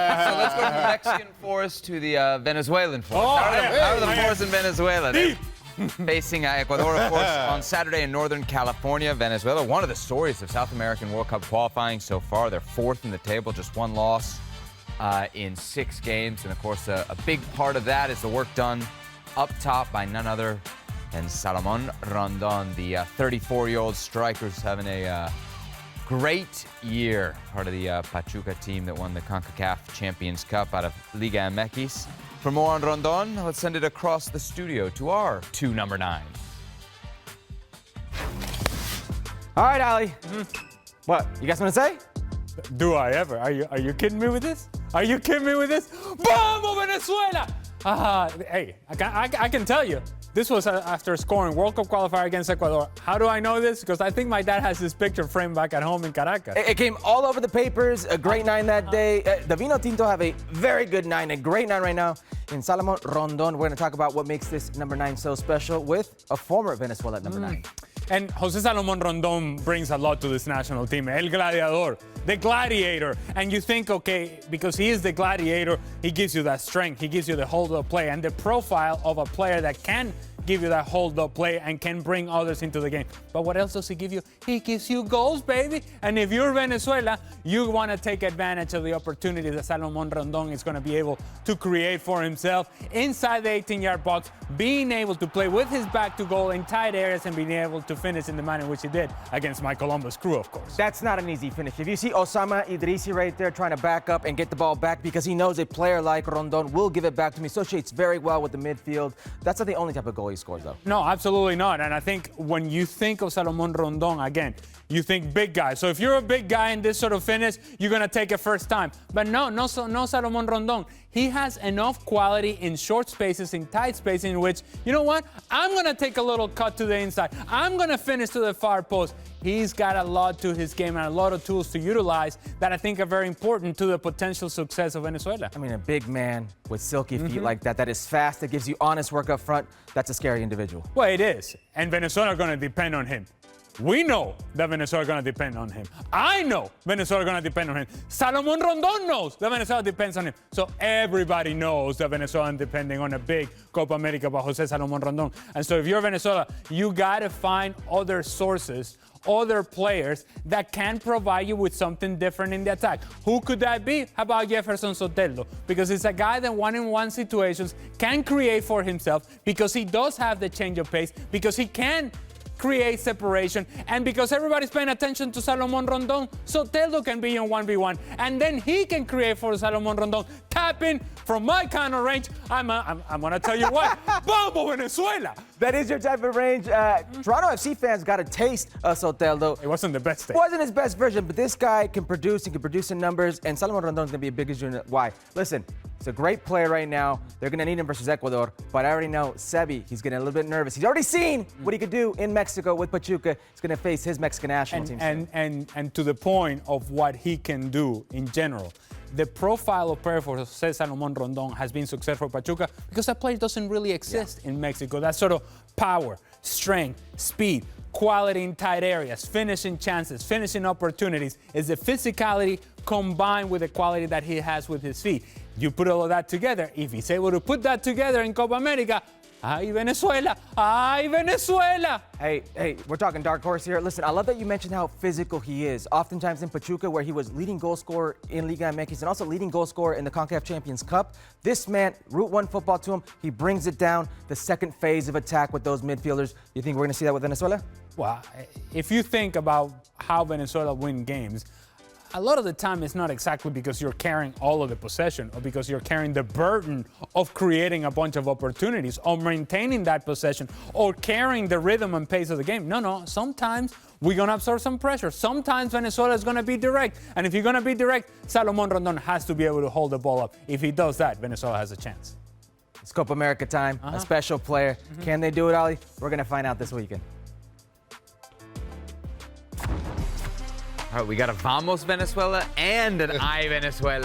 So let's go from the Mexican forest to the Venezuelan forest. How are the forests in Venezuela? They're facing Ecuador, of course, on Saturday in Northern California. Venezuela, one of the stories of South American World Cup qualifying so far. They're fourth in the table, just one loss in 6 games. And, of course, a big part of that is the work done up top by none other than Salomon Rondon, the 34-year-old striker's having a great year, part of the Pachuca team that won the CONCACAF Champions Cup out of Liga MX. For more on Rondon, let's send it across the studio to our number 9. All right, Ali. What, you guys want to say? Do I ever? Are you kidding me with this? Are you kidding me with this? Vamos, Venezuela! Hey, I can tell you, this was after scoring World Cup qualifier against Ecuador. How do I know this? Because I think my dad has this picture framed back at home in Caracas. It came all over the papers, a great 9 that day. The Vino Tinto have a very good 9, a great 9 right now. In Salomon Rondon, we're going to talk about what makes this number 9 so special with a former Venezuela at number 9. And José Salomon Rondon brings a lot to this national team. El Gladiador, the gladiator. And you think, okay, because he is the gladiator, he gives you that strength, he gives you the hold-up play, and the profile of a player that can give you that hold-up play and can bring others into the game. But what else does he give you? He gives you goals, baby. And if you're Venezuela, you want to take advantage of the opportunity that Salomon Rondon is going to be able to create for himself inside the 18-yard box, being able to play with his back to goal in tight areas and being able to finish in the manner in which he did against my Columbus crew, of course. That's not an easy finish. If you see Osama Idrissi right there trying to back up and get the ball back because he knows a player like Rondon will give it back to me, associates very well with the midfield. That's not the only type of goal he scores, though. No, absolutely not. And I think when you think of Salomon Rondon, again, you think big guy. So if you're a big guy in this sort of finish, you're going to take it first time. But no Salomon Rondon. He has enough quality in short spaces, in tight spaces, in which, you know what? I'm going to take a little cut to the inside. I'm going to finish to the far post. He's got a lot to his game and a lot of tools to utilize that I think are very important to the potential success of Venezuela. I mean, a big man with silky feet like that is fast, that gives you honest work up front, that's a scary individual. Well, it is. And Venezuela are going to depend on him. We know that Venezuela are going to depend on him. I know Venezuela are going to depend on him. Salomon Rondon knows that Venezuela depends on him. So everybody knows that Venezuela is depending on a big Copa America by José Salomon Rondon. And so if you're Venezuela, you got to find other sources, other players that can provide you with something different in the attack. Who could that be? How about Jefferson Soteldo? Because it's a guy that one-on-one situations can create for himself, because he does have the change of pace, because he can create separation, and because everybody's paying attention to Salomon Rondon, Soteldo can be in 1v1, and then he can create for Salomon Rondon. Tapping from my kind of range, I'm going to tell you what, Vamos Venezuela! That is your type of range. Toronto FC fans got a taste of Soteldo. It wasn't the best thing. Wasn't his best version, but this guy can produce, he can produce in numbers, and Salomon Rondon is going to be a big unit. Why? Listen, he's a great player right now. They're going to need him versus Ecuador, but I already know Sebi, he's getting a little bit nervous. He's already seen what he could do in Mexico with Pachuca. He's going to face his Mexican national team. And to the point of what he can do in general, the profile of player for José Salomon Rondon has been successful for Pachuca because that player doesn't really exist in Mexico. That sort of power, strength, speed, quality in tight areas, finishing chances, finishing opportunities is the physicality combined with the quality that he has with his feet. You put all of that together. If he's able to put that together in Copa America, ay Venezuela, ay Venezuela. Hey, we're talking dark horse here. Listen, I love that you mentioned how physical he is. Oftentimes in Pachuca, where he was leading goal scorer in Liga MX and also leading goal scorer in the CONCACAF Champions Cup. This man, Route 1 football to him, he brings it down. The second phase of attack with those midfielders. You think we're going to see that with Venezuela? Well, if you think about how Venezuela win games, a lot of the time it's not exactly because you're carrying all of the possession or because you're carrying the burden of creating a bunch of opportunities or maintaining that possession or carrying the rhythm and pace of the game. No. Sometimes we're going to absorb some pressure. Sometimes Venezuela is going to be direct. And if you're going to be direct, Salomon Rondon has to be able to hold the ball up. If he does that, Venezuela has a chance. It's Copa America time. A special player. Can they do it, Ali? We're going to find out this weekend. All right, we got a Vamos Venezuela and an I Venezuela.